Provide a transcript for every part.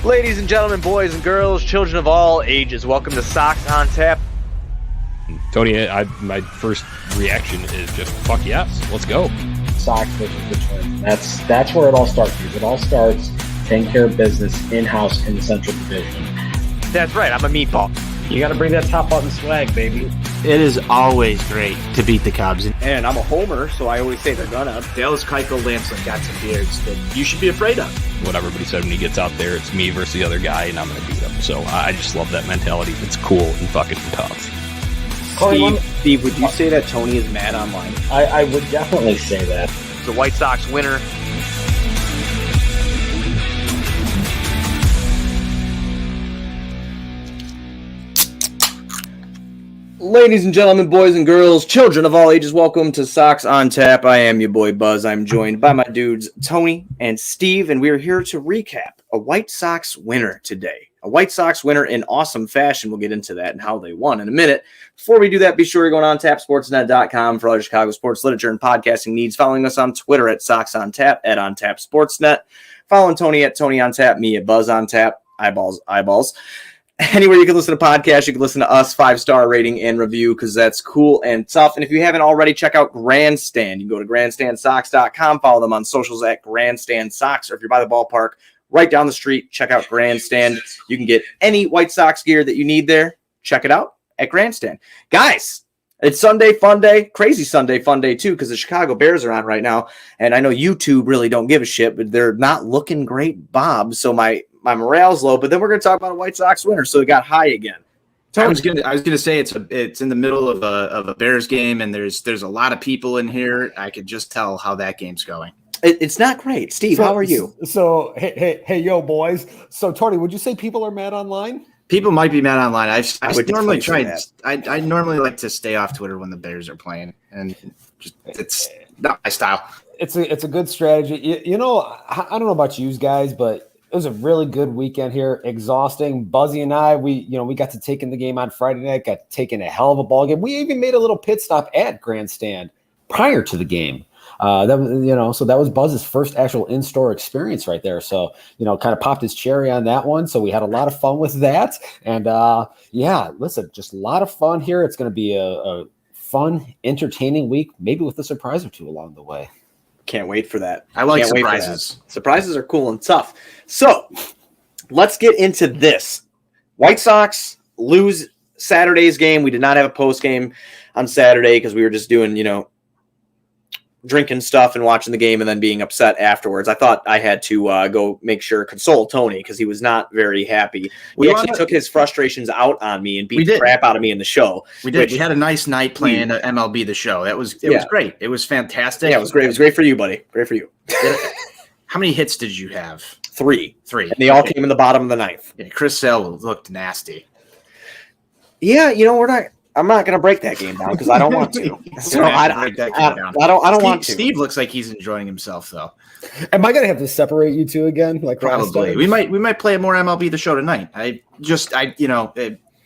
Ladies and gentlemen, boys and girls, children of all ages, welcome to Sox on Tap. Tony, my first reaction is just, fuck yes, let's go. Sox versus the Twins. That's where it all starts. It all starts taking care of business in-house in the Central Division. That's right, I'm a meatball. You got to bring that top button swag, baby. It is always great to beat the Cubs. And I'm a homer, so I always say they're gonna. Dallas Keuchel Lansing got some beards that you should be afraid of. What everybody said when he gets out there, it's me versus the other guy, and I'm going to beat him. So I just love that mentality. It's cool and fucking tough. Steve, would you say that Tony is mad online? I would definitely say that. The White Sox winner. Ladies and gentlemen, boys and girls, children of all ages, welcome to Sox on Tap. I am your boy Buzz. I'm joined by my dudes Tony and Steve, and we are here to recap a White Sox winner today. A White Sox winner in awesome fashion. We'll get into that and how they won in a minute. Before we do that, be sure to go on TapSportsNet.com for all your Chicago sports literature and podcasting needs. Following us on Twitter at Sox on Tap, at On Tap Sportsnet. Following Tony at Tony on Tap, me at Buzz on Tap. Eyeballs. Anywhere you can listen to podcasts, you can listen to us, 5-star rating and review, because that's cool and tough. And if you haven't already, check out Grandstand. You can go to grandstandsox.com, follow them on socials at Grandstand Sox, or if you're by the ballpark, right down the street, check out Grandstand. You can get any White Sox gear that you need there. Check it out at Grandstand. Guys, it's Sunday Funday, crazy Sunday Funday too, because the Chicago Bears are on right now. And I know YouTube really don't give a shit, but they're not looking great, Bob. So my morale's low, but then we're going to talk about a White Sox winner, so it got high again. I was gonna say it's in the middle of a Bears game, and there's a lot of people in here. I could just tell how that game's going. It's not great. Steve, how are you? So, hey, yo, boys. So, Tony, would you say people are mad online? People might be mad online. I would normally say that. I normally like to stay off Twitter when the Bears are playing, and just it's not my style. It's a good strategy. You know, I don't know about you guys, but it was a really good weekend here. Exhausting. Buzzy and I, we got to take in the game on Friday night, got to take in a hell of a ball game. We even made a little pit stop at Grandstand prior to the game. So that was Buzz's first actual in-store experience right there. So, kind of popped his cherry on that one. So we had a lot of fun with that. And listen, just a lot of fun here. It's going to be a fun, entertaining week, maybe with a surprise or two along the way. Can't wait for that. I like surprises. Surprises are cool and tough. So let's get into this. White Sox lose Saturday's game. We did not have a post game on Saturday because we were just doing, drinking stuff and watching the game and then being upset afterwards. I thought I had to go console Tony because he was not very happy. He actually took his frustrations out on me and beat the crap out of me in the show. We did. We had a nice night playing MLB The Show. It was great. It was fantastic. Yeah, it was great. It was great for you, buddy. Great for you. How many hits did you have? Three. And they all came in the bottom of the ninth. Yeah, Chris Sale looked nasty. Yeah, I'm not going to break that game down because I don't want to. I don't want to. Steve looks like he's enjoying himself, though. Am I going to have to separate you two again? Like probably. We might play more MLB The Show tonight.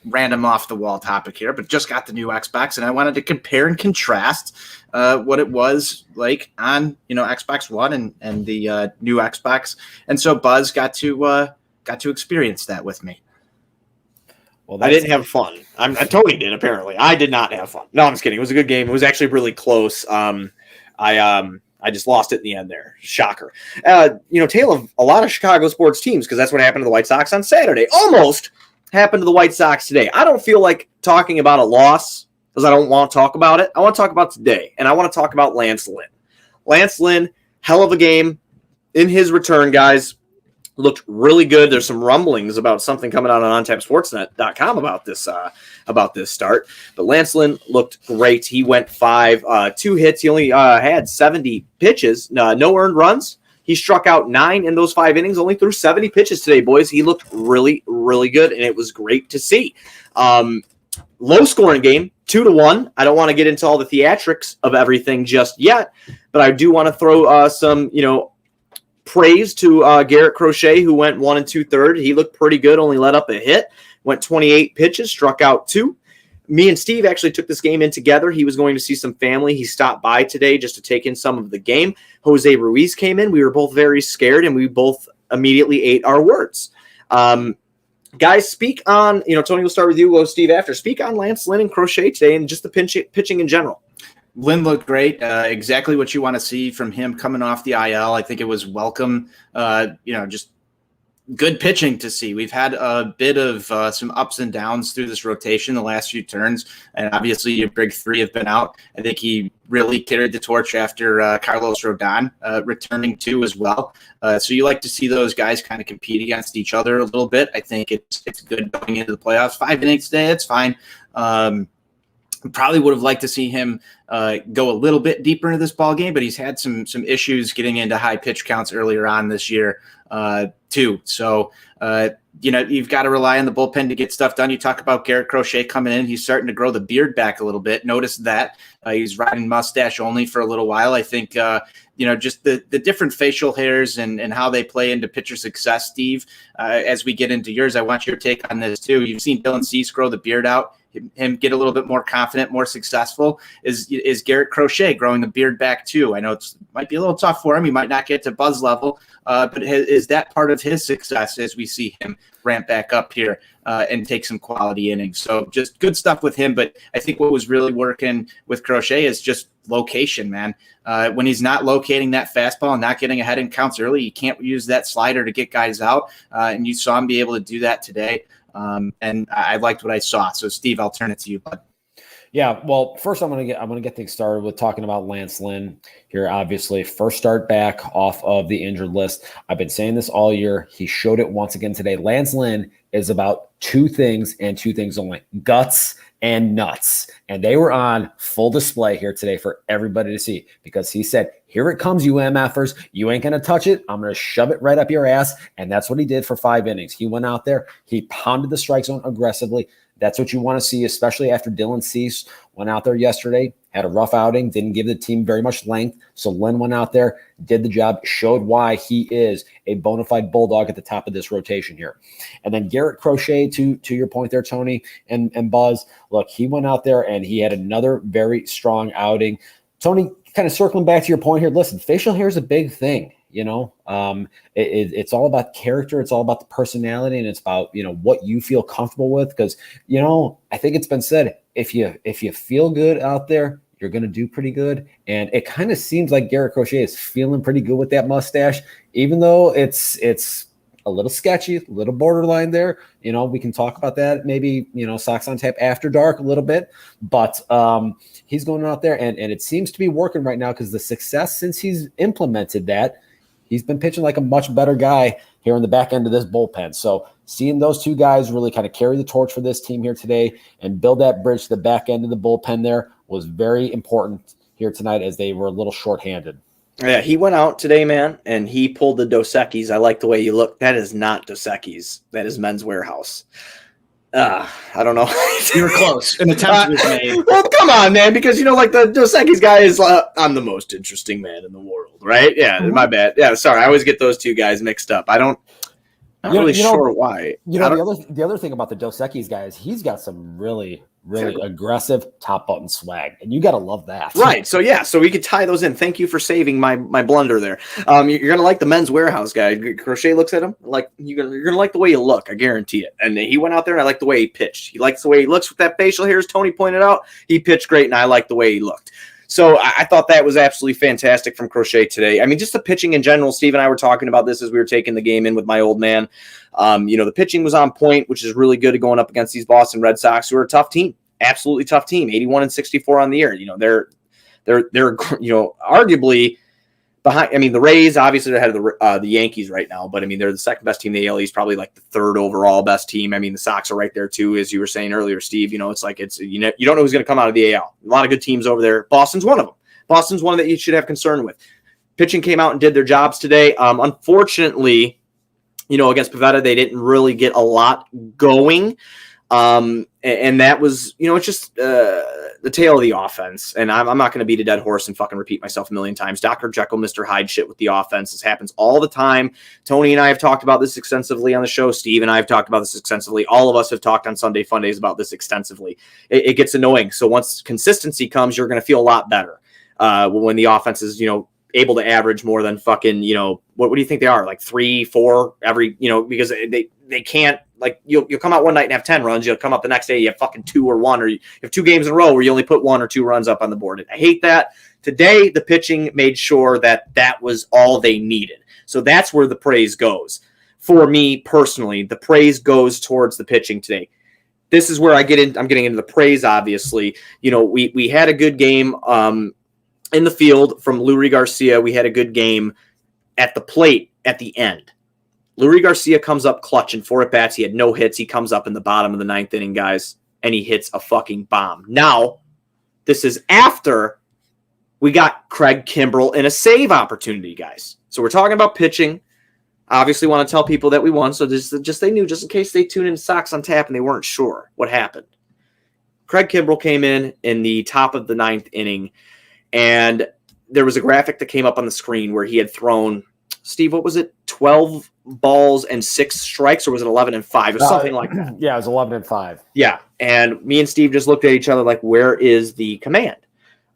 Random off the wall topic here, but just got the new Xbox, and I wanted to compare and contrast what it was like on Xbox One and the new Xbox, and so Buzz got to experience that with me. Well, I didn't have fun. Tony did, apparently. I did not have fun. No, I'm just kidding. It was a good game. It was actually really close. I just lost it in the end there. Shocker. Tale of a lot of Chicago sports teams, because that's what happened to the White Sox on Saturday. Almost happened to the White Sox today. I don't feel like talking about a loss because I don't want to talk about it. I want to talk about today, and I want to talk about Lance Lynn. Lance Lynn, hell of a game in his return, guys. Looked really good. There's some rumblings about something coming out on OnTapSportsNet.com about this start. But Lance Lynn looked great. He went 5, 2 hits. He only had 70 pitches, no earned runs. He struck out 9 in those 5 innings, only threw 70 pitches today, boys. He looked really, really good, and it was great to see. Low-scoring game, 2-1. I don't want to get into all the theatrics of everything just yet, but I do want to throw some, praise to Garrett Crochet, who went 1 2/3. He looked pretty good, only let up a hit, went 28 pitches, struck out 2. Me and Steve actually took this game in together. He was going to see some family. He stopped by today just to take in some of the game. Jose Ruiz came in. We were both very scared, and we both immediately ate our words. Guys, speak on, Tony, we'll start with you. We'll go Steve after. Speak on Lance Lynn and Crochet today and just the pitching in general. Lynn looked great. Exactly what you want to see from him coming off the IL. I think it was welcome. Just good pitching to see. We've had a bit of some ups and downs through this rotation the last few turns, and obviously your big three have been out. I think he really carried the torch after Carlos Rodon returning too as well. So you like to see those guys kind of compete against each other a little bit. I think it's good going into the playoffs. 5 innings today, it's fine. Probably would have liked to see him go a little bit deeper into this ball game, but he's had some issues getting into high pitch counts earlier on this year too. So you've got to rely on the bullpen to get stuff done. You talk about Garrett Crochet coming in; he's starting to grow the beard back a little bit. Notice that he's riding mustache only for a little while. I think just the different facial hairs and how they play into pitcher success. Steve, as we get into yours, I want your take on this too. You've seen Dylan Cease grow the beard out, him get a little bit more confident, more successful. Is Garrett Crochet growing the beard back too? I know it might be a little tough for him. He might not get to Buzz level, but is that part of his success as we see him ramp back up here and take some quality innings? So just good stuff with him. But I think what was really working with Crochet is just location, man. When he's not locating that fastball and not getting ahead in counts early, you can't use that slider to get guys out. And you saw him be able to do that today. And I liked what I saw. So Steve, I'll turn it to you, bud. Yeah, well, first I'm gonna get things started with talking about Lance Lynn here. Obviously, first start back off of the injured list. I've been saying this all year. He showed it once again today. Lance Lynn is about two things and two things only: guts and nuts. And they were on full display here today for everybody to see, because he said, "Here it comes, you MFers. You ain't gonna touch it. I'm gonna shove it right up your ass." And that's what he did for 5 innings. He went out there, he pounded the strike zone aggressively. That's what you want to see, especially after Dylan Cease went out there yesterday, had a rough outing, didn't give the team very much length. So Lynn went out there, did the job, showed why he is a bona fide bulldog at the top of this rotation here. And then Garrett Crochet, to your point there, Tony and Buzz, look, he went out there and he had another very strong outing. Tony, kind of circling back to your point here, listen, facial hair is a big thing. It's all about character. It's all about the personality, and it's about, what you feel comfortable with. Because, I think it's been said, if you feel good out there, you're going to do pretty good. And it kind of seems like Garrett Crochet is feeling pretty good with that mustache, even though it's a little sketchy, a little borderline there. We can talk about that maybe, Sox on Tap after dark a little bit, but he's going out there and it seems to be working right now, because the success since he's implemented that, he's been pitching like a much better guy here in the back end of this bullpen. So seeing those two guys really kind of carry the torch for this team here today and build that bridge to the back end of the bullpen there was very important here tonight, as they were a little shorthanded. Yeah, he went out today, man, and he pulled the Dos Equis. I like the way you look. That is not Dos Equis. That is Men's Warehouse. I don't know. You were close. An attempt was made. Well, come on, man, because, like the Dos Equis guy is I'm the most interesting man in the world, right? Yeah, my bad. Yeah, sorry. I always get those two guys mixed up. I'm not really sure why. The other thing about the Dos Equis guy is he's got some really aggressive top button swag, and you got to love that. Right. So we could tie those in. Thank you for saving my blunder there. You're gonna like the Men's Warehouse guy. Crochet looks at him like you're gonna like the way you look. I guarantee it. And he went out there, and I like the way he pitched. He likes the way he looks with that facial hair, as Tony pointed out. He pitched great, and I like the way he looked. So I thought that was absolutely fantastic from Crochet today. I mean, just the pitching in general. Steve and I were talking about this as we were taking the game in with my old man. The pitching was on point, which is really good going up against these Boston Red Sox, who are a tough team, absolutely tough team. 81-64 on the year. They're arguably behind. I mean, the Rays obviously they're ahead of the Yankees right now, but I mean they're the second best team in the AL East, probably like the third overall best team. I mean the Sox are right there too, as you were saying earlier, Steve. You don't know who's going to come out of the AL. A lot of good teams over there. Boston's one of them. Boston's one that you should have concern with. Pitching came out and did their jobs today. Unfortunately, against Pivetta, they didn't really get a lot going. And that was, it's just the tail of the offense. And I'm not going to beat a dead horse and fucking repeat myself a million times. Dr. Jekyll, Mr. Hyde shit with the offense. This happens all the time. Tony and I have talked about this extensively on the show. Steve and I have talked about this extensively. All of us have talked on Sunday Fundays about this extensively. It gets annoying. So once consistency comes, you're going to feel a lot better when the offense is, able to average more than fucking, what do you think they are? Like 3, 4 every, because they can't, like, you'll come out one night and have 10 runs. You'll come out the next day, you have fucking 2 or 1, or you have 2 games in a row where you only put 1 or 2 runs up on the board. I hate that. Today, the pitching made sure that was all they needed. So that's where the praise goes. For me personally, the praise goes towards the pitching today. This is where I'm getting into the praise, obviously. We had a good game in the field from Lurie Garcia. We had a good game at the plate at the end. Lurie Garcia comes up clutch in 4 at-bats. He had no hits. He comes up in the bottom of the 9th inning, guys, and he hits a fucking bomb. Now, this is after we got Craig Kimbrell in a save opportunity, guys. So we're talking about pitching. Obviously want to tell people that we won, so just they knew, just in case they tuned in Sox on Tap and they weren't sure what happened. Craig Kimbrell came in the top of the 9th inning, and there was a graphic that came up on the screen where he had thrown, Steve, what was it, 12 balls and 6 strikes, or was it 11 and 5, or something like that? Yeah, it was 11 and 5. Yeah, and me and Steve just looked at each other like, where is the command?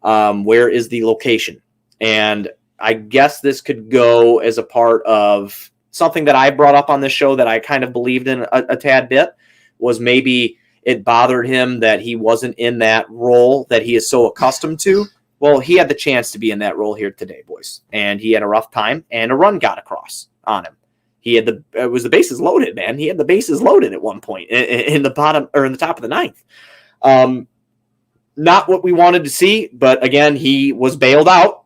Where is the location? And I guess this could go as a part of something that I brought up on this show that I kind of believed in a tad bit, was maybe it bothered him that he wasn't in that role that he is so accustomed to. Well, he had the chance to be in that role here today, boys, and he had a rough time, and a run got across on him. He had it was the bases loaded, man. He had the bases loaded at one point in the bottom, or in the top of the 9th. Not what we wanted to see, but again, he was bailed out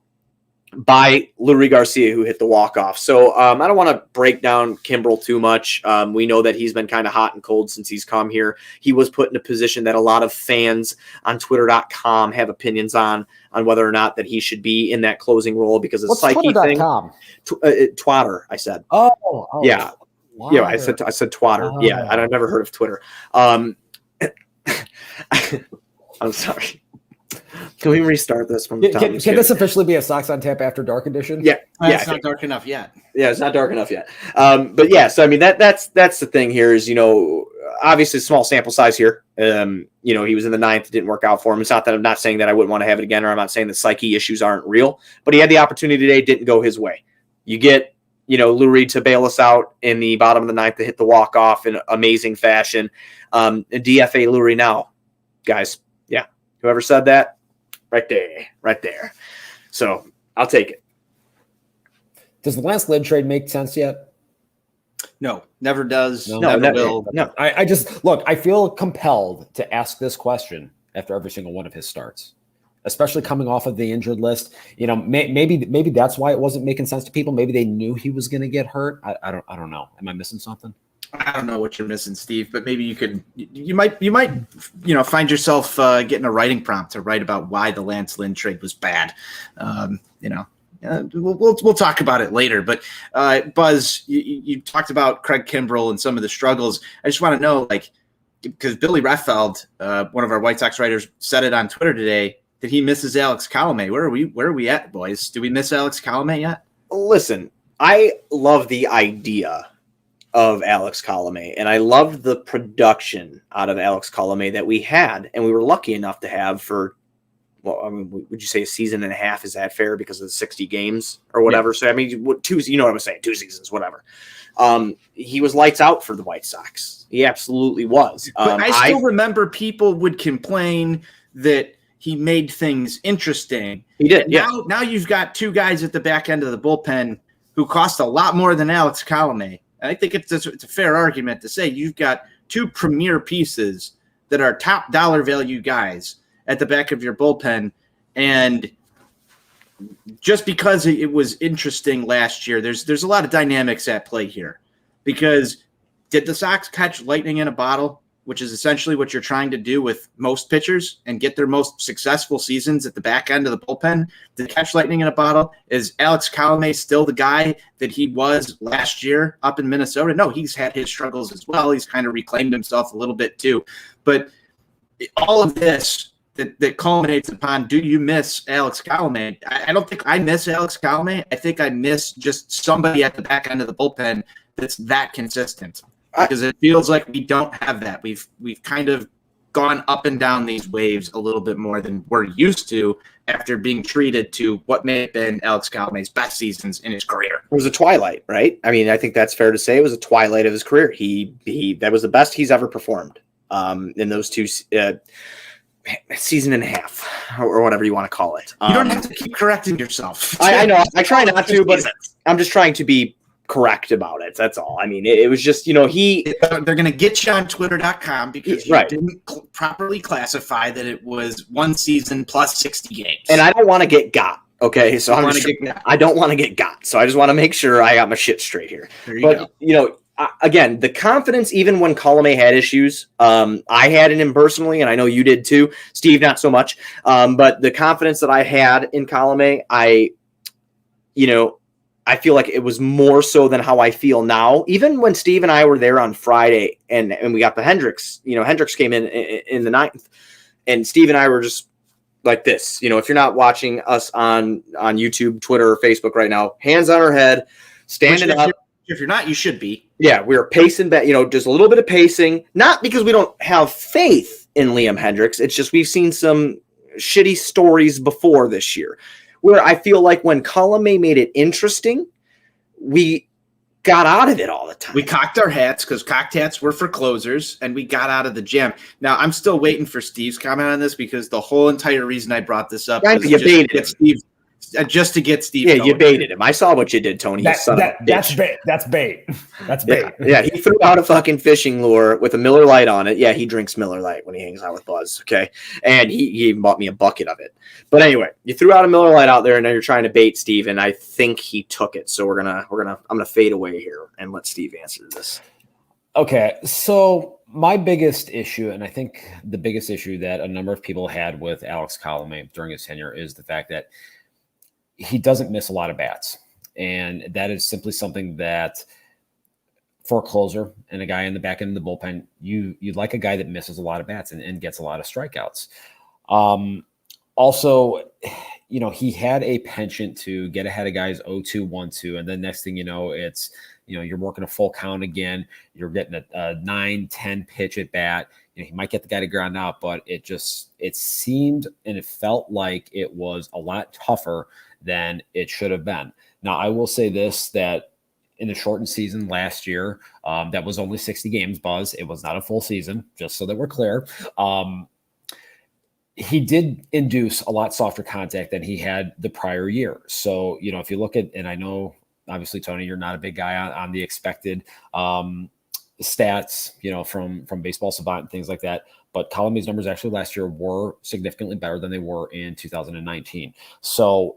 by Lurie Garcia, who hit the walk-off. So I don't want to break down Kimbrell too much. We know that he's been kind of hot and cold since he's come here. He was put in a position that a lot of fans on Twitter.com have opinions on whether or not that he should be in that closing role because of the psyche thing. Twatter, I said. Oh. Yeah. Twatter. Yeah, I said Twatter. Oh. Yeah, I've never heard of Twitter. I'm sorry. Can we restart this from the top? Can this officially be a Sox on Tap after dark edition? Yeah. It's not dark enough yet. Yeah, it's not dark enough yet. But yeah, so I mean that's the thing here is, obviously small sample size here. He was in the 9th, it didn't work out for him. It's not that I'm not saying that I wouldn't want to have it again, or I'm not saying that psyche issues aren't real, but he had the opportunity today, didn't go his way. You get, Lurie to bail us out in the bottom of the 9th to hit the walk-off in amazing fashion. DFA Lurie now, guys. Yeah. Whoever said that, right there. So I'll take it. Does the Lance Lynn trade make sense yet? No, never does. No, never never will. No. I just look. I feel compelled to ask this question after every single one of his starts, especially coming off of the injured list. Maybe that's why it wasn't making sense to people. Maybe they knew he was going to get hurt. I don't know. Am I missing something? I don't know what you're missing, Steve, but maybe you might find yourself getting a writing prompt to write about why the Lance Lynn trade was bad. We'll talk about it later. But Buzz, you talked about Craig Kimbrell and some of the struggles. I just want to know, because Billy Reffeld, one of our White Sox writers, said it on Twitter today that he misses Alex Colomé. Where are we at, boys? Do we miss Alex Colomé yet? Listen, I love the idea of Alex Colomé, and I loved the production out of Alex Colomé that we had, and we were lucky enough to have for, would you say a season and a half? Is that fair because of the 60 games or whatever? Yeah. So, I mean, 2 seasons, whatever. He was lights out for the White Sox. He absolutely was. But I still remember people would complain that he made things interesting. He did, yeah. Now you've got 2 guys at the back end of the bullpen who cost a lot more than Alex Colomé. I think it's a fair argument to say you've got 2 premier pieces that are top dollar value guys at the back of your bullpen. And just because it was interesting last year, there's a lot of dynamics at play here. Because did the Sox catch lightning in a bottle, which is essentially what you're trying to do with most pitchers and get their most successful seasons at the back end of the bullpen? To catch lightning in a bottle? Is Alex Colomé still the guy that he was last year up in Minnesota? No, he's had his struggles as well. He's kind of reclaimed himself a little bit too. But all of this that culminates upon, do you miss Alex Colomé? I don't think I miss Alex Colomé. I think I miss just somebody at the back end of the bullpen that's that consistent. Because it feels like we don't have that. We've kind of gone up and down these waves a little bit more than we're used to after being treated to what may have been Alex Colomay's best seasons in his career. It was a twilight, right? I mean, I think that's fair to say. It was a twilight of his career. He that was the best he's ever performed in those two season and a half, or whatever you want to call it. You don't have to keep correcting yourself. I know. I try not to, but I'm just trying to be correct about it. That's all. I mean, it was just, they're going to get you on Twitter.com because you right. didn't properly classify that it was one season plus 60 games. And I don't want to get got. Okay, so I don't want to get got. So I just want to make sure I got my shit straight here. There you go. Again, the confidence, even when Colomay had issues, I had in him personally, and I know you did too, Steve, not so much. But the confidence that I had in Colomay, I feel like it was more so than how I feel now. Even when Steve and I were there on Friday and we got the Hendricks, Hendricks came in the ninth, and Steve and I were just like this. If you're not watching us on YouTube, Twitter, or Facebook right now, hands on our head, standing up. If you're not, you should be. Yeah, we were pacing back, just a little bit of pacing. Not because we don't have faith in Liam Hendricks. It's just we've seen some shitty stories before this year where I feel like when Colomay made it interesting, we got out of it all the time. We cocked our hats because cocked hats were for closers, and we got out of the jam. Now, I'm still waiting for Steve's comment on this because the whole entire reason I brought this up was just to get Steve. Yeah, you baited him. I saw what you did, Tony. That's bait. That's bait. That's bait. Yeah, he threw out a fucking fishing lure with a Miller Lite on it. Yeah, he drinks Miller Lite when he hangs out with Buzz. Okay, and he even bought me a bucket of it. But anyway, you threw out a Miller Lite out there, and now you're trying to bait Steve, and I think he took it. So I'm gonna fade away here and let Steve answer this. Okay, so my biggest issue, and I think the biggest issue that a number of people had with Alex Colomay during his tenure, is the fact that he doesn't miss a lot of bats. And that is simply something that for a closer and a guy in the back end of the bullpen, you'd like a guy that misses a lot of bats and gets a lot of strikeouts. Also, he had a penchant to get ahead of guys 0-2, 1-2. And then next thing you know, it's, you're working a full count again. You're getting a 9-10 pitch at bat. He might get the guy to ground out, but it seemed and it felt like it was a lot tougher than it should have been. Now, I will say this, that in the shortened season last year, that was only 60 games, Buzz. It was not a full season, just so that we're clear. He did induce a lot softer contact than he had the prior year. So, if you look at, and I know, obviously, Tony, you're not a big guy on the expected stats, from Baseball Savant and things like that. But Colomay's numbers actually last year were significantly better than they were in 2019. So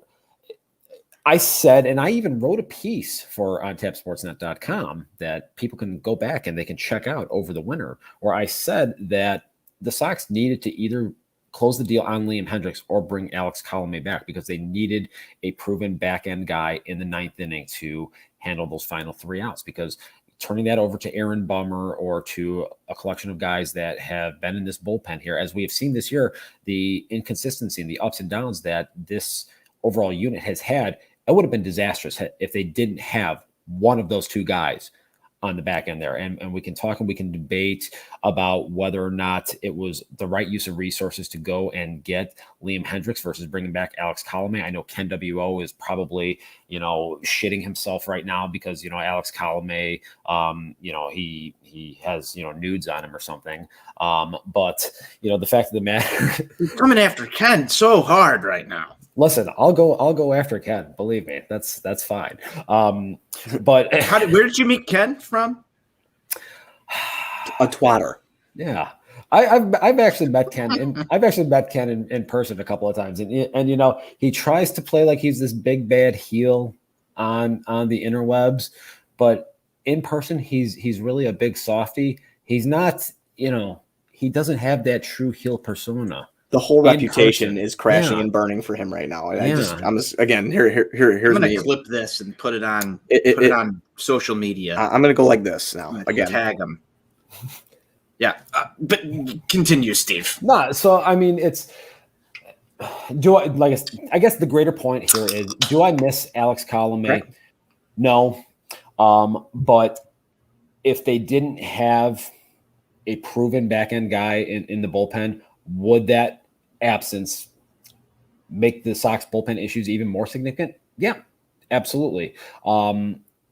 I said, and I even wrote a piece for OnTapSportsNet.com that people can go back and they can check out over the winter, where I said that the Sox needed to either close the deal on Liam Hendricks or bring Alex Colomay back because they needed a proven back-end guy in the ninth inning to handle those final 3 outs, because turning that over to Aaron Bummer or to a collection of guys that have been in this bullpen here, as we have seen this year, the inconsistency and the ups and downs that this overall unit has had, it would have been disastrous if they didn't have one of those two guys on the back end there. And we can talk and we can debate about whether or not it was the right use of resources to go and get Liam Hendricks versus bringing back Alex Colomay. I know Ken WO is probably, shitting himself right now because, Alex Colomay, he has, nudes on him or something. But, the fact of the matter. You're coming after Ken so hard right now. Listen, I'll go after Ken. Believe me, that's fine. But where did you meet Ken from? A twatter. Yeah, I've actually met Ken, and I've actually met Ken in person a couple of times, and he tries to play like he's this big bad heel on the interwebs, but in person he's really a big softy. He's not, he doesn't have that true heel persona. The whole reputation is crashing and burning for him right now. Here's I'm gonna clip this and put it on on social media. I'm gonna go like this now. Again, tag him. Yeah, but continue, Steve. No, so I mean, I guess the greater point here is, do I miss Alex Colomay? Right. No, but if they didn't have a proven back end guy in the bullpen, would that absence make the Sox bullpen issues even more significant? Yeah, absolutely.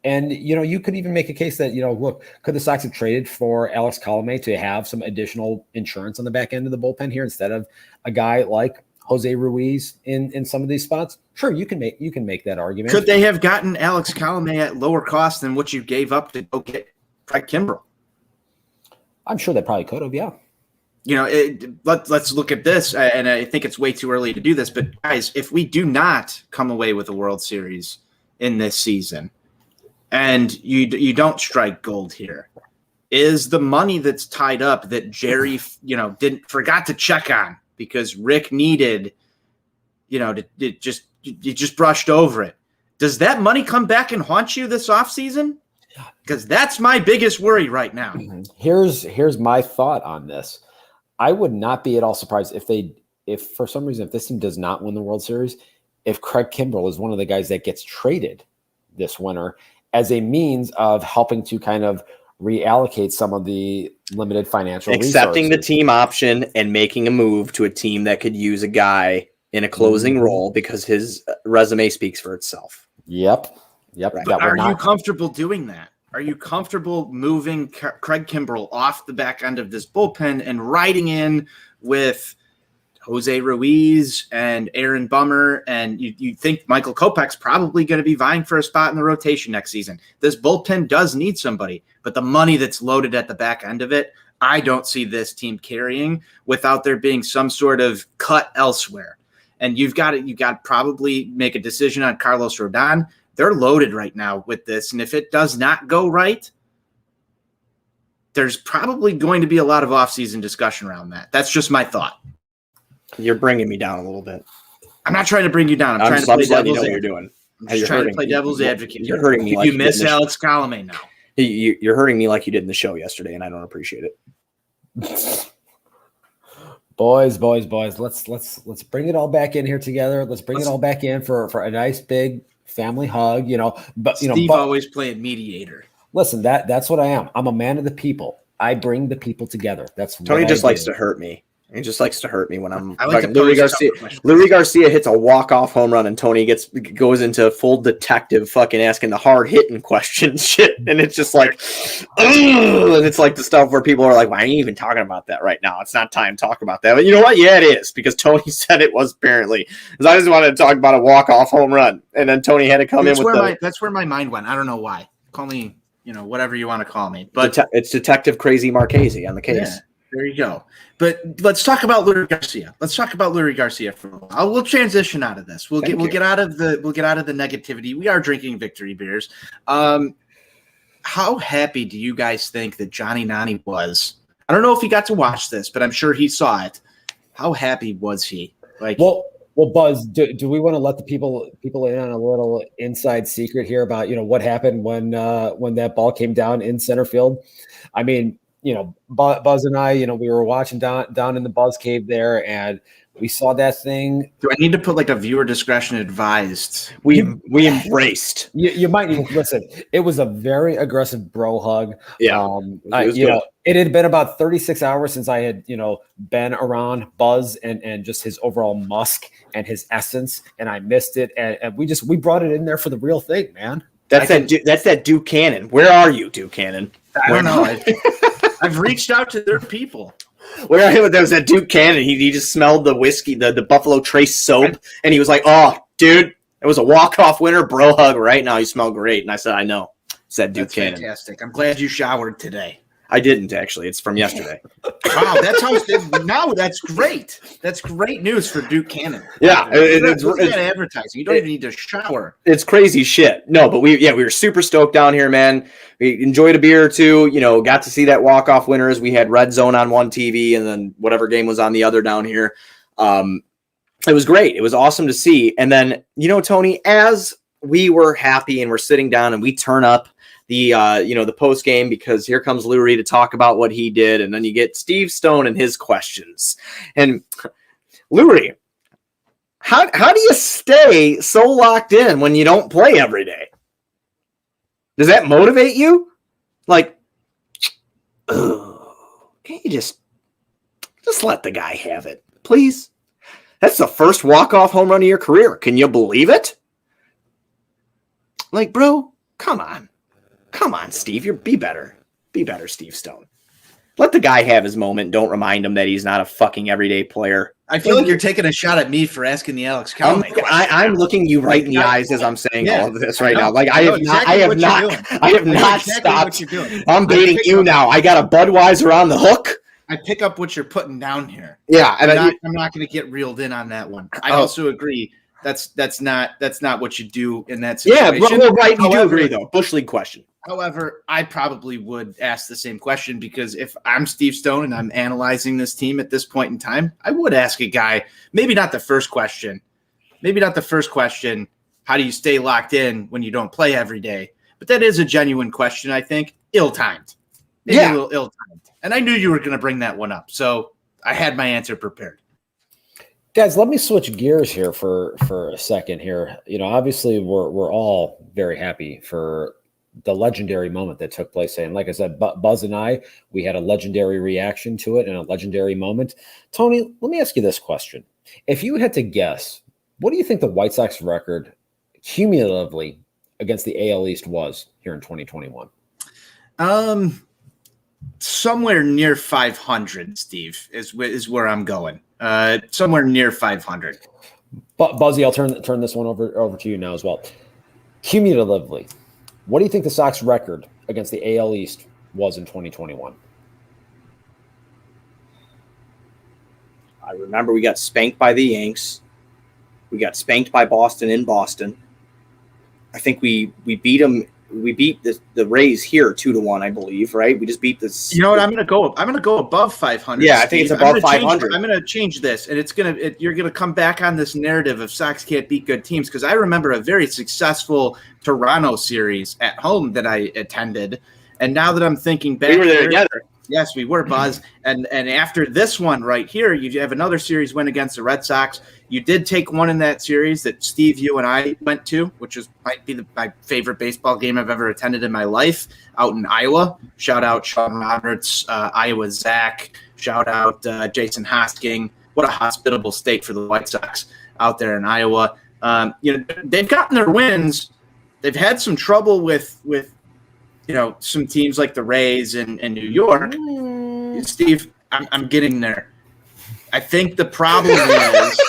And, you could even make a case that, look, could the Sox have traded for Alex Coleman to have some additional insurance on the back end of the bullpen here instead of a guy like Jose Ruiz in some of these spots? Sure, you can make that argument. Could they have gotten Alex Coleman at lower cost than what you gave up to go get Craig Kimbrell? I'm sure they probably could have, yeah. Let's look at this, and I think it's way too early to do this, but guys, if we do not come away with a World Series in this season, and you don't strike gold here, is the money that's tied up that Jerry, forgot to check on because Rick needed, you just brushed over it. Does that money come back and haunt you this offseason? Because that's my biggest worry right now. Here's my thought on this. I would not be at all surprised if for some reason, if this team does not win the World Series, if Craig Kimbrell is one of the guys that gets traded this winter as a means of helping to kind of reallocate some of the limited financial accepting resources. the team option and making a move to a team that could use a guy in a closing role because his resume speaks for itself. Yep. Right. But are you comfortable doing that? Are you comfortable moving Craig Kimbrell off the back end of this bullpen and riding in with Jose Ruiz and Aaron Bummer? And you think Michael Kopech's probably going to be vying for a spot in the rotation next season. This bullpen does need somebody, but the money that's loaded at the back end of it, I don't see this team carrying without there being some sort of cut elsewhere. And you got to probably make a decision on Carlos Rodon. They're loaded right now with this. And if it does not go right, there's probably going to be a lot of offseason discussion around that. That's just my thought. You're bringing me down a little bit. I'm not trying to bring you down. I'm trying to play devil's advocate. You're doing. I'm just trying to play devil's advocate. You're hurting me. If you miss Alex Coleman now. You're hurting me like you did in the show yesterday, and I don't appreciate it. Boys, let's bring it all back in here together. Let's bring it all back in for a nice big family hug, But Steve always playing mediator. Listen, that's what I am. I'm a man of the people. I bring the people together. That's Tony just likes to hurt me. He just likes to hurt me when I'm like fucking Louis Garcia hits a walk-off home run and Tony goes into full detective fucking asking the hard-hitting questions shit. And it's just like, ugh, and it's like the stuff where people are like, why are you even talking about that right now? It's not time to talk about that. But you know what? Yeah, it is, because Tony said it was apparently. Because I just wanted to talk about a walk-off home run. And then Tony had to come in with that's where my mind went. I don't know why. Call me, whatever you want to call me. But it's Detective Crazy Marchese on the case. Yeah. There you go. But let's talk about Lurie Garcia. For a while. We'll transition out of this. We'll get out of the negativity. We are drinking victory beers. How happy do you guys think that Johnny Nani was? I don't know if he got to watch this, but I'm sure he saw it. How happy was he? Well, Buzz, do we want to let the people in on a little inside secret here about what happened when that ball came down in center field? I mean, Buzz and I, we were watching down in the Buzz cave there, and we saw that thing. Do I need to put a viewer discretion advised? We embraced. You might need to listen. It was a very aggressive bro hug. Yeah, it had been about 36 hours since I had been around Buzz and just his overall musk and his essence, and I missed it. And we brought it in there for the real thing, man. That's that Duke Cannon. Where are you, Duke Cannon? I don't know. I've reached out to their people. Where there was that Duke Cannon. He just smelled the whiskey, the Buffalo Trace soap, and he was like, "Oh, dude, it was a walk-off winner, bro hug. Right now, you smell great." And I said, "I know." It's that Duke Cannon. Fantastic. I'm glad you showered today. I didn't actually. It's from yesterday. Wow, now that's great. That's great news for Duke Cannon. Yeah, it's advertising. You don't even need to shower. It's crazy shit. No, but we were super stoked down here, man. We enjoyed a beer or two. Got to see that walk-off winners. We had Red Zone on one TV, and then whatever game was on the other down here. It was great. It was awesome to see. And then Tony, as we were happy and we're sitting down and we turn up the post game, because here comes Lurie to talk about what he did, and then you get Steve Stone and his questions. And Lurie, how do you stay so locked in when you don't play every day? Does that motivate you? Can Can't you just let the guy have it, please? That's the first walk-off home run of your career. Can you believe it? Like, bro, come on. Come on, Steve. Be better. Be better, Steve Stone. Let the guy have his moment. Don't remind him that he's not a fucking everyday player. I feel like you're taking a shot at me for asking the Alex Coleman question. I'm looking you right in the eyes as I'm saying all of this right now. Like I have not stopped. I'm baiting you now. I got a Budweiser on the hook. I pick up what you're putting down here. Yeah, and I'm not going to get reeled in on that one. I also agree. That's not what you do in that situation. Yeah, well, right. You do agree though. Bush League question. However, I probably would ask the same question because if I'm Steve Stone and I'm analyzing this team at this point in time, I would ask a guy, maybe not the first question. How do you stay locked in when you don't play every day? But that is a genuine question, I think. Ill-timed. Maybe a little ill-timed. And I knew you were going to bring that one up. So I had my answer prepared. Guys, let me switch gears here for a second here. Obviously we're all very happy for the legendary moment that took place. And like I said, Buzz and I, we had a legendary reaction to it and a legendary moment. Tony, let me ask you this question. If you had to guess, what do you think the White Sox record cumulatively against the AL East was here in 2021? Somewhere near 500, Steve, is where I'm going. Somewhere near 500. But Buzzy, I'll turn this one over to you now as well. Cumulatively, what do you think the Sox record against the AL East was in 2021? I remember we got spanked by the Yanks. We got spanked by Boston in Boston. I think we beat them. We beat the Rays here 2-1, I believe, right? We just beat this. You know what? I'm gonna go above 500. Yeah, I think it's above 500. I'm gonna change this, and you're gonna come back on this narrative of Sox can't beat good teams because I remember a very successful Toronto series at home that I attended, and now that I'm thinking back, we were there together. Yes, we were, Buzz. And after this one right here, you have another series win against the Red Sox. You did take one in that series that Steve, you and I went to, which might be my favorite baseball game I've ever attended in my life, out in Iowa. Shout out Sean Roberts, Iowa Zach. Shout out Jason Hosking. What a hospitable state for the White Sox out there in Iowa. They've gotten their wins. They've had some trouble with some teams like the Rays and New York. Steve, I'm getting there. I think the problem is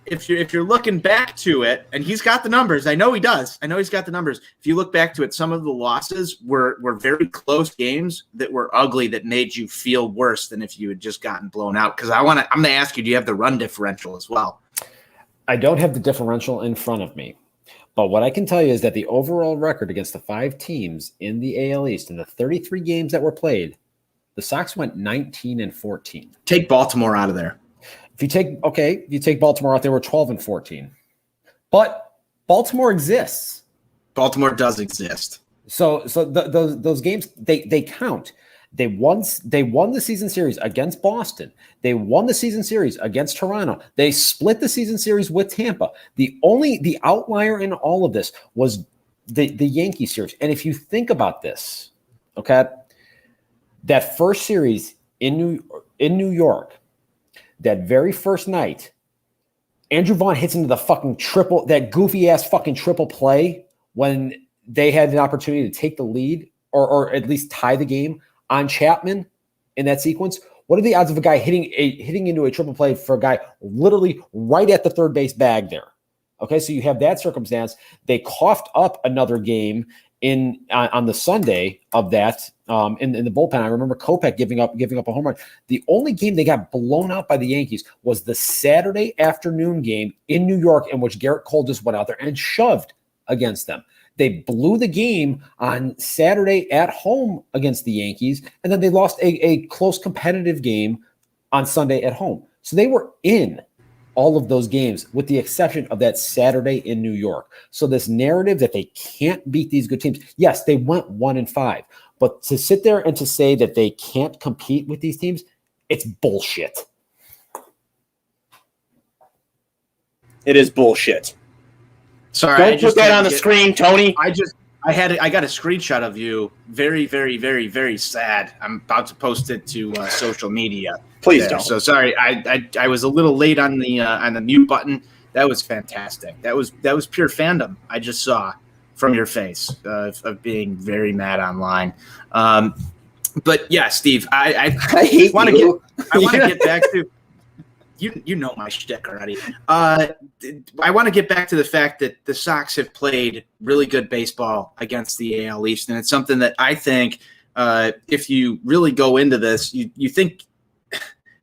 if you're looking back to it, and he's got the numbers. I know he does. I know he's got the numbers. If you look back to it, some of the losses were very close games that were ugly that made you feel worse than if you had just gotten blown out. Because I'm going to ask you, do you have the run differential as well? I don't have the differential in front of me. But what I can tell you is that the overall record against the 5 teams in the AL East in the 33 games that were played, the Sox went 19-14. Take Baltimore out of there. If you take Baltimore out, they were 12-14. But Baltimore exists. Baltimore does exist. So those games they count. They won the season series against Boston. They won the season series against Toronto. They split the season series with Tampa. The outlier in all of this was the Yankees series. And if you think about this, okay, that first series in New York, that very first night, Andrew Vaughn hits into the fucking triple, that goofy ass fucking triple play when they had an opportunity to take the lead or at least tie the game on Chapman in that sequence. What are the odds of a guy hitting into a triple play for a guy literally right at the third base bag there? Okay, so you have that circumstance. They coughed up another game on the Sunday of that in the bullpen. I remember Kopech giving up a home run. The only game they got blown out by the Yankees was the Saturday afternoon game in New York, in which Garrett Cole just went out there and shoved against them. They blew the game on Saturday at home against the Yankees, and then they lost a close competitive game on Sunday at home. So they were in all of those games with the exception of that Saturday in New York. So this narrative that they can't beat these good teams, yes, they went 1-5, but to sit there and to say that they can't compete with these teams, it's bullshit. It is bullshit. Sorry, don't put that on the screen, Tony. I got a screenshot of you. Very, very, very, very sad. I'm about to post it to social media. Please there. don't. So sorry, I was a little late on the mute button. That was fantastic. That was pure fandom I just saw from your face of being very mad online. But yeah, Steve, I hate want to you. get back to you know my shtick already. I want to get back to the fact that the Sox have played really good baseball against the AL East, and it's something that I think if you really go into this, you think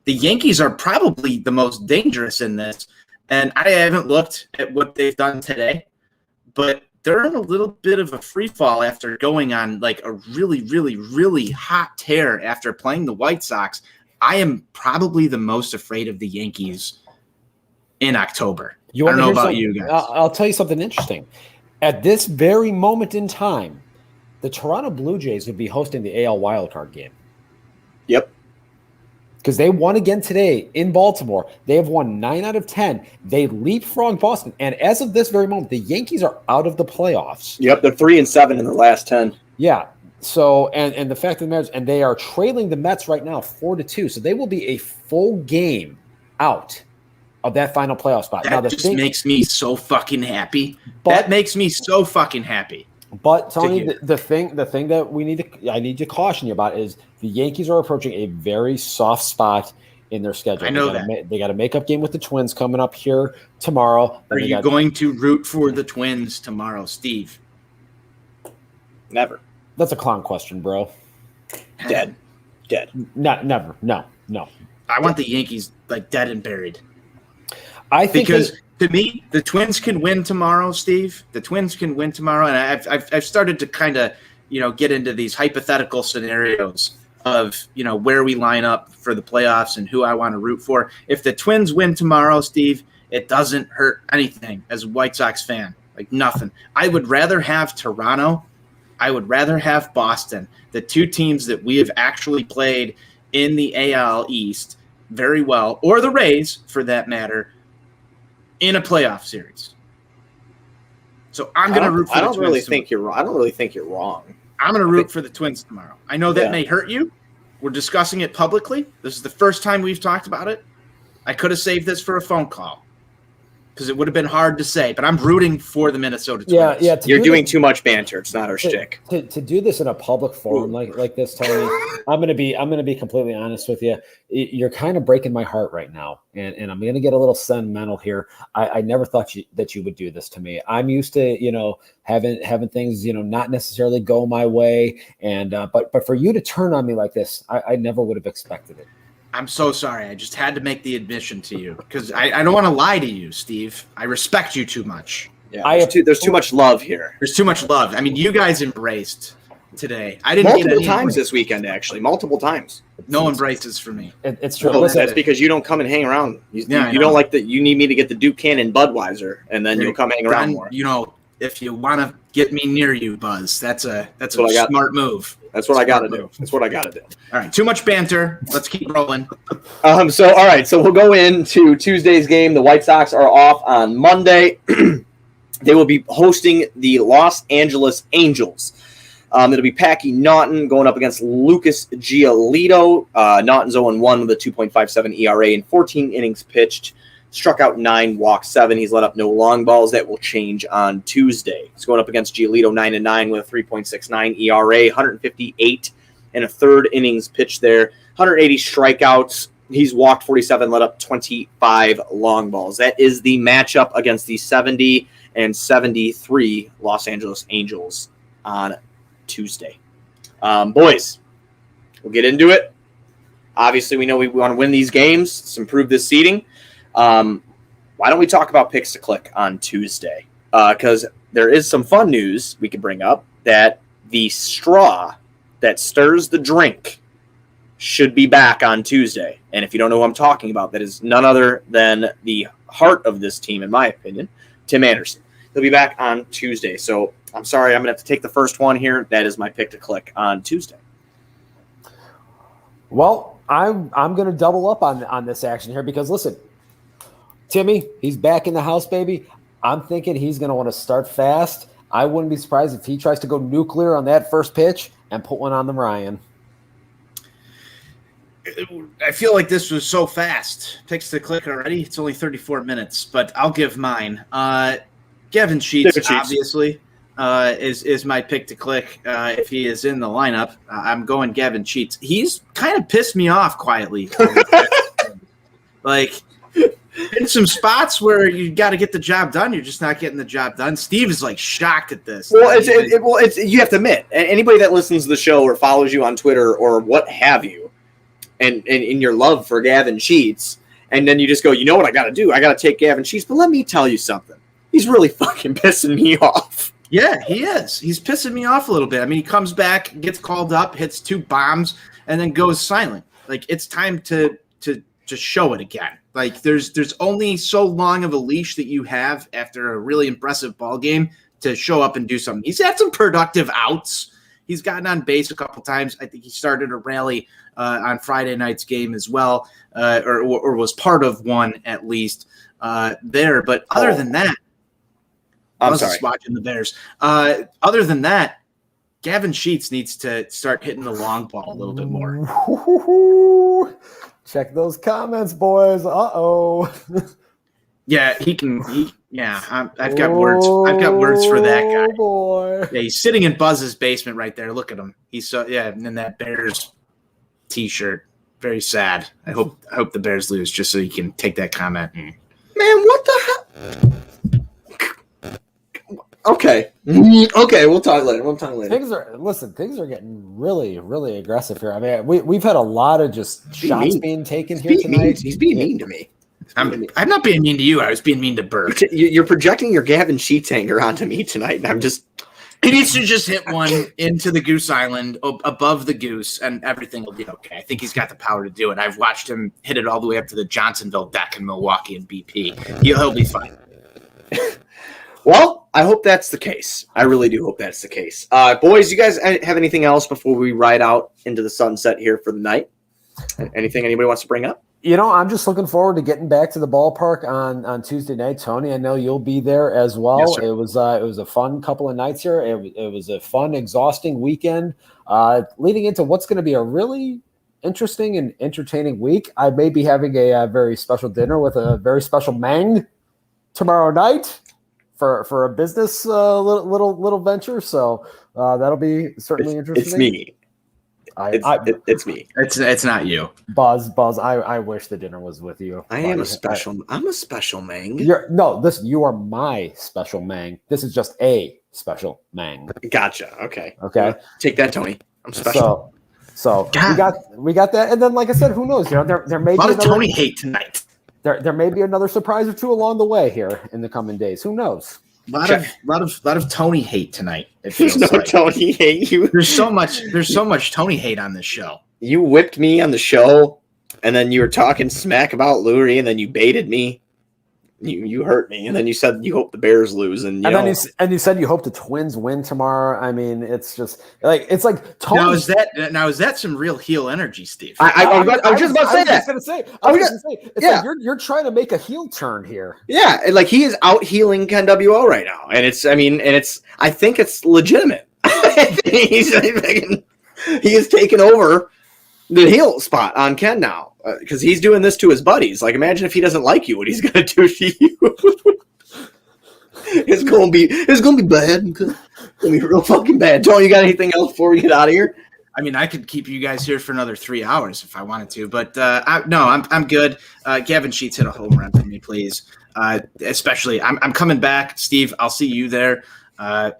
the Yankees are probably the most dangerous in this. And I haven't looked at what they've done today, but they're in a little bit of a free fall after going on like a really, really, really hot tear after playing the White Sox. I am probably the most afraid of the Yankees in October. I don't know about you guys. I'll tell you something interesting. At this very moment in time, the Toronto Blue Jays would be hosting the AL wildcard game. Yep. Because they won again today in Baltimore. They have won 9 out of 10. They leapfrogged Boston. And as of this very moment, the Yankees are out of the playoffs. Yep, they're 3-7 in the last 10. Yeah. So, and the fact of the matter is, and they are trailing the Mets right now 4-2. So they will be a full game out of that final playoff spot. That now, just makes me so fucking happy. But, that makes me so fucking happy. But Tony, the thing that I need to caution you about is the Yankees are approaching a very soft spot in their schedule. I know they got a makeup game with the Twins coming up here tomorrow. Are you going to root for the Twins tomorrow, Steve? Never. That's a clown question, bro. Dead. Never. No. I want the Yankees like dead and buried. I think because to me, the Twins can win tomorrow, Steve. The Twins can win tomorrow, and I've started to kind of get into these hypothetical scenarios of where we line up for the playoffs and who I want to root for. If the Twins win tomorrow, Steve, it doesn't hurt anything as a White Sox fan, like nothing. I would rather have Toronto. I would rather have Boston, the two teams that we have actually played in the AL East very well, or the Rays for that matter, in a playoff series. So I'm going to root for the Twins. I don't really think you're wrong. I'm going to root for the Twins tomorrow. I know that may hurt you. We're discussing it publicly. This is the first time we've talked about it. I could have saved this for a phone call because it would have been hard to say, but I'm rooting for the Minnesota Twins. Yeah. You're doing too much banter. It's not our shtick. To do this in a public forum like this, Tony, I'm gonna be completely honest with you. You're kind of breaking my heart right now, and I'm gonna get a little sentimental here. I never thought that you would do this to me. I'm used to having things not necessarily go my way, and but for you to turn on me like this, I never would have expected it. I'm so sorry. I just had to make the admission to you because I don't want to lie to you, Steve. I respect you too much. Yeah, there's too much love here. There's too much love. I mean, you guys embraced today. I didn't multiple times this weekend, actually. Multiple times. No embraces for me. It's true. Well, that's because you don't come and hang around. You don't like that. You need me to get the Buchanan Budweiser, and then you'll come hang around more. If you want to get me near you, Buzz, that's a smart move. That's what I got to do. That's what I got to do. All right, too much banter. Let's keep rolling. So all right, so we'll go into Tuesday's game. The White Sox are off on Monday. They will be hosting the Los Angeles Angels. It'll be Packy Naughton going up against Lucas Giolito. Naughton's 0-1 with a 2.57 ERA in 14 innings pitched. Struck out 9, walked 7. He's let up no long balls. That will change on Tuesday. He's going up against Giolito 9-9 with a 3.69 ERA, 158 and a third innings pitched there, 180 strikeouts. He's walked 47, let up 25 long balls. That is the matchup against the 70 and 73 Los Angeles Angels on Tuesday. Boys, we'll get into it. Obviously, we know we want to win these games. Let's improve this seeding. Why don't we talk about picks to click on Tuesday? Because there is some fun news we could bring up that the straw that stirs the drink should be back on Tuesday. And if you don't know who I'm talking about, that is none other than the heart of this team, in my opinion, Tim Anderson. He'll be back on Tuesday. So I'm sorry, I'm going to have to take the first one here. That is my pick to click on Tuesday. Well, I'm going to double up on this action here because, listen, Timmy, he's back in the house, baby. I'm thinking he's going to want to start fast. I wouldn't be surprised if he tries to go nuclear on that first pitch and put one on the Ryan. I feel like this was so fast. Picks to click already. It's only 34 minutes, but I'll give mine. Gavin Sheets, obviously, is my pick to click. If he is in the lineup, I'm going Gavin Sheets. He's kind of pissed me off quietly. Like, in some spots where you got to get the job done, you're just not getting the job done. Steve is like shocked at this. Well, it's you have to admit, anybody that listens to the show or follows you on Twitter or what have you, and in your love for Gavin Sheets, and then you just go, you know what I got to do? I got to take Gavin Sheets. But let me tell you something. He's really fucking pissing me off. Yeah, he is. He's pissing me off a little bit. I mean, he comes back, gets called up, hits 2 bombs, and then goes silent. Like, it's time to show it again. Like, there's only so long of a leash that you have after a really impressive ball game to show up and do something. He's had some productive outs. He's gotten on base a couple times. I think he started a rally on Friday night's game as well, or was part of one at least there. But other than that, I'm I was sorry. just watching the Bears. Other than that, Gavin Sheets needs to start hitting the long ball a little bit more. Check those comments, boys. Uh-oh. Yeah, he can. I've got words. I've got words for that guy. Oh, boy. Yeah, he's sitting in Buzz's basement right there. Look at him. He's so in that Bears T-shirt. Very sad. I hope the Bears lose just so he can take that comment. Man, what the hell? Okay. Okay, we'll talk later. Things are getting really, really aggressive here. I mean, we've had a lot of just shots being taken here tonight. He's being mean to me. I'm not being mean to you. I was being mean to Bert. You're projecting your Gavin Sheets anger onto me tonight, and I'm just... He needs to just hit one into the Goose Island, above the Goose, and everything will be okay. I think he's got the power to do it. I've watched him hit it all the way up to the Johnsonville deck in Milwaukee and BP. He'll be fine. Well, I hope that's the case. I really do hope that's the case. Boys, you guys have anything else before we ride out into the sunset here for the night? Anything anybody wants to bring up? I'm just looking forward to getting back to the ballpark on Tuesday night. Tony, I know you'll be there as well. Yes, sir. It was a fun couple of nights here. It was a fun, exhausting weekend, leading into what's going to be a really interesting and entertaining week. I may be having a very special dinner with a very special Mang tomorrow night for a business little venture. So that'll be certainly interesting. It's me. It's me. It's not you, Buzz. I wish the dinner was with you. I'm a special Mang. Listen, you are my special Mang. This is just a special Mang. Gotcha. Okay. Take that, Tony. I'm special. So we got that, and then like I said, who knows? There may be a lot of Tony hate tonight. There may be another surprise or two along the way here in the coming days. Who knows? A lot of Tony hate tonight. There's no Tony hate. There's so much Tony hate on this show. You whipped me on the show, and then you were talking smack about Lurie, and then you baited me. You hurt me, and then you said you hope the Bears lose, and you said you hope the Twins win tomorrow. I mean, it's like Tony. Now is that some real heel energy, Steve? I was just about to say that. I was going to say, like you're trying to make a heel turn here. Yeah, like he is out healing Ken WO right now, and I think it's legitimate. He is taking over the heel spot on Ken now. Because he's doing this to his buddies. Like, imagine if he doesn't like you, what he's gonna do to you. It's gonna be bad. It's gonna be real fucking bad. Tony, you got anything else before we get out of here? I mean, I could keep you guys here for another 3 hours if I wanted to, but I'm good. Gavin Sheets hit a home run for me, please. Especially, I'm coming back, Steve. I'll see you there. I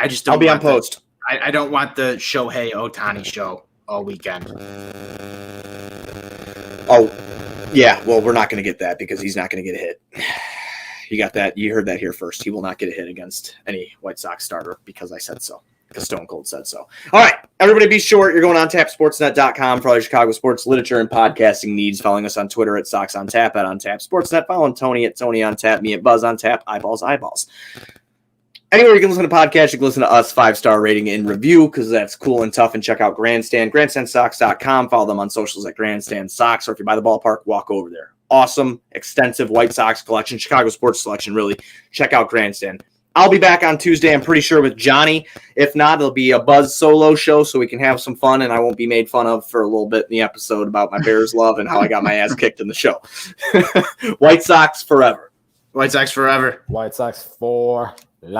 just don't. I'll be on post. I don't want the Shohei Ohtani show all weekend. Oh, yeah. Well, we're not going to get that because he's not going to get a hit. You got that. You heard that here first. He will not get a hit against any White Sox starter because I said so. Because Stone Cold said so. All right. Everybody be short. You're going on tapsportsnet.com for all your Chicago sports literature and podcasting needs. Following us on Twitter at Sox on Tap, at On Tap Sportsnet. Following Tony at Tony on Tap, me at Buzz on Tap, eyeballs. Anywhere you can listen to podcasts, you can listen to us, 5-star rating and review, because that's cool and tough. And check out Grandstand, grandstandsox.com. Follow them on socials at Grandstand Sox, or if you're by the ballpark, walk over there. Awesome, extensive White Sox collection, Chicago sports selection, really. Check out Grandstand. I'll be back on Tuesday, I'm pretty sure, with Johnny. If not, it'll be a Buzz solo show so we can have some fun, and I won't be made fun of for a little bit in the episode about my Bears love and how I got my ass kicked in the show. White Sox forever. White Sox forever. White Sox for life.